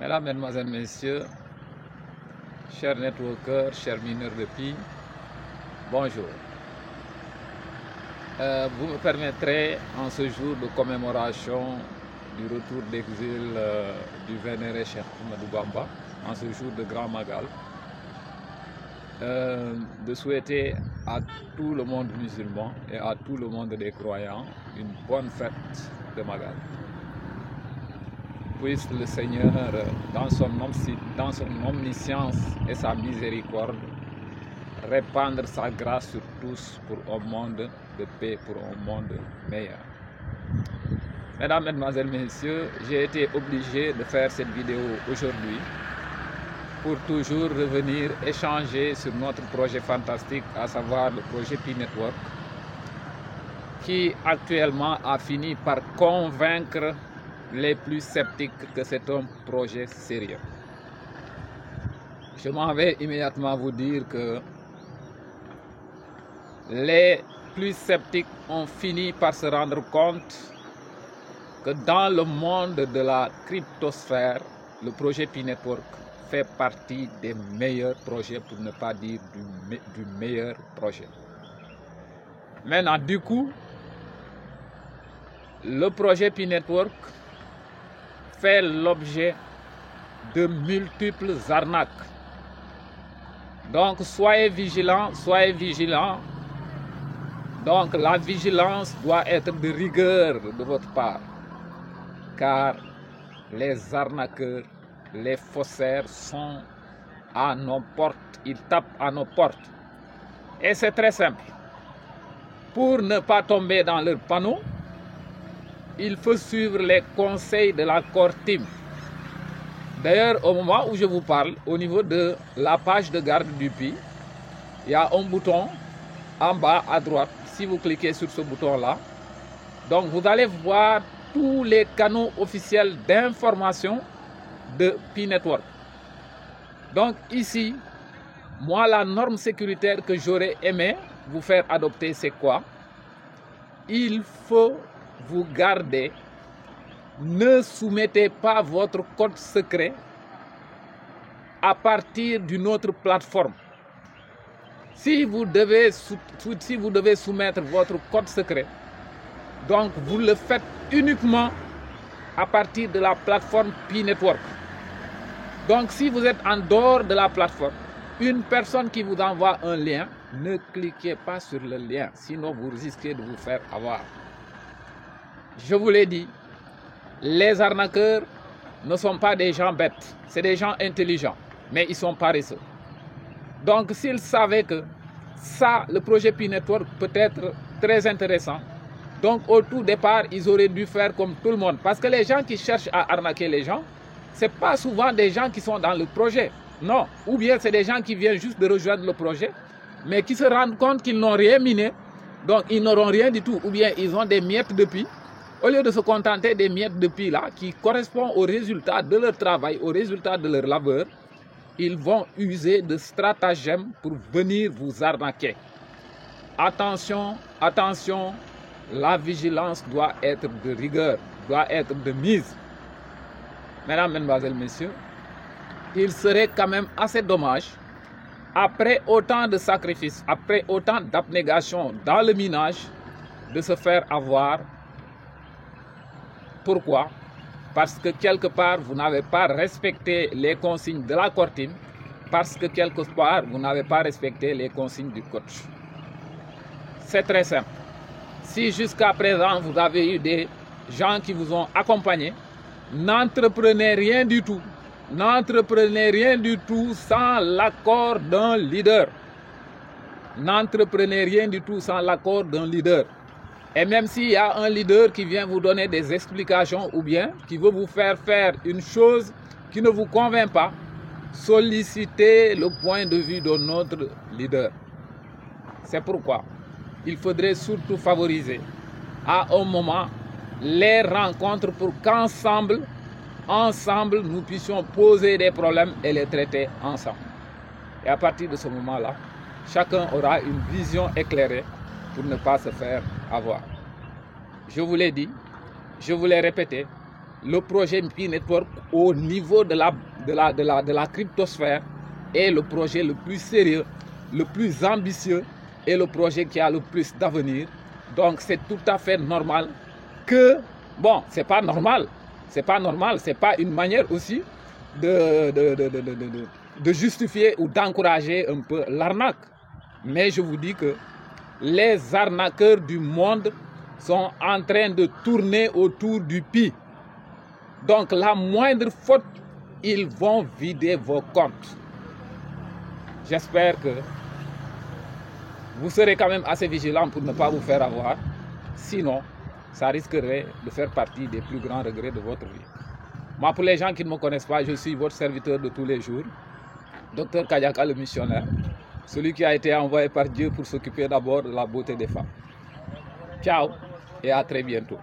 Mesdames, Mesdemoiselles, Messieurs, chers networkers, chers mineurs de Pi, bonjour. Vous me permettrez, en ce jour de commémoration du retour d'exil du vénéré Cheikh Ahmadou Bamba, en ce jour de Grand Magal, de souhaiter à tout le monde musulman et à tout le monde des croyants une bonne fête de Magal. Puisse le Seigneur, dans son omniscience et sa miséricorde, répandre sa grâce sur tous pour un monde de paix, pour un monde meilleur. Mesdames, Mesdemoiselles, Messieurs, j'ai été obligé de faire cette vidéo aujourd'hui pour toujours revenir échanger sur notre projet fantastique, à savoir le projet Pi Network, qui actuellement a fini par convaincre les plus sceptiques que c'est un projet sérieux. Je m'en vais immédiatement vous dire que les plus sceptiques ont fini par se rendre compte que dans le monde de la cryptosphère, le projet Pi Network fait partie des meilleurs projets, pour ne pas dire du meilleur projet. Maintenant, du coup, le projet Pi Network fait l'objet de multiples arnaques. Donc, soyez vigilants, soyez vigilants. Donc, la vigilance doit être de rigueur de votre part, car les arnaqueurs, les faussaires sont à nos portes, ils tapent à nos portes. Et c'est très simple. Pour ne pas tomber dans leur panneau, il faut suivre les conseils de la Core Team. D'ailleurs, au moment où je vous parle, au niveau de la page de garde du Pi, il y a un bouton en bas à droite. Si vous cliquez sur ce bouton-là, donc vous allez voir tous les canaux officiels d'information de Pi Network. Donc ici, moi, la norme sécuritaire que j'aurais aimé vous faire adopter, c'est quoi? Il faut vous garder, ne soumettez pas votre code secret à partir d'une autre plateforme. Si vous devez soumettre votre code secret, donc vous le faites uniquement à partir de la plateforme Pi Network. Donc si vous êtes en dehors de la plateforme, une personne qui vous envoie un lien, ne cliquez pas sur le lien, sinon vous risquez de vous faire avoir. Je vous l'ai dit, les arnaqueurs ne sont pas des gens bêtes, c'est des gens intelligents, mais ils sont paresseux. Donc s'ils savaient que ça, le projet Pi Network peut être très intéressant, donc au tout départ, ils auraient dû faire comme tout le monde. Parce que les gens qui cherchent à arnaquer les gens, ce n'est pas souvent des gens qui sont dans le projet. Non, ou bien c'est des gens qui viennent juste de rejoindre le projet, mais qui se rendent compte qu'ils n'ont rien miné, donc ils n'auront rien du tout, ou bien ils ont des miettes de Pi. Au lieu de se contenter des miettes de Pi là, qui correspondent aux résultats de leur travail, aux résultats de leur labeur, ils vont user de stratagèmes pour venir vous arnaquer. Attention, attention, la vigilance doit être de rigueur, doit être de mise. Mesdames, Mesdemoiselles, Messieurs, il serait quand même assez dommage, après autant de sacrifices, après autant d'abnégation dans le minage, de se faire avoir. Pourquoi? Parce que quelque part, vous n'avez pas respecté les consignes de la Core Team, parce que quelque part, vous n'avez pas respecté les consignes du coach. C'est très simple. Si jusqu'à présent, vous avez eu des gens qui vous ont accompagné, n'entreprenez rien du tout. N'entreprenez rien du tout sans l'accord d'un leader. N'entreprenez rien du tout sans l'accord d'un leader. Et même s'il y a un leader qui vient vous donner des explications ou bien qui veut vous faire faire une chose qui ne vous convainc pas, sollicitez le point de vue de notre leader. C'est pourquoi il faudrait surtout favoriser à un moment les rencontres pour qu'ensemble, nous puissions poser des problèmes et les traiter ensemble. Et à partir de ce moment-là, chacun aura une vision éclairée pour ne pas se faire avoir. Je vous l'ai dit, je vous l'ai répété, le projet Pi Network au niveau de la cryptosphère est le projet le plus sérieux, le plus ambitieux et le projet qui a le plus d'avenir. Donc c'est tout à fait normal que, bon, c'est pas normal, c'est pas une manière aussi de justifier ou d'encourager un peu l'arnaque. Mais je vous dis que les arnaqueurs du monde sont en train de tourner autour du Pi. Donc la moindre faute, ils vont vider vos comptes. J'espère que vous serez quand même assez vigilant pour ne pas vous faire avoir. Sinon, ça risquerait de faire partie des plus grands regrets de votre vie. Moi, pour les gens qui ne me connaissent pas, je suis votre serviteur de tous les jours, Dr Kadiaka le missionnaire, celui qui a été envoyé par Dieu pour s'occuper d'abord de la beauté des femmes. Ciao et à très bientôt.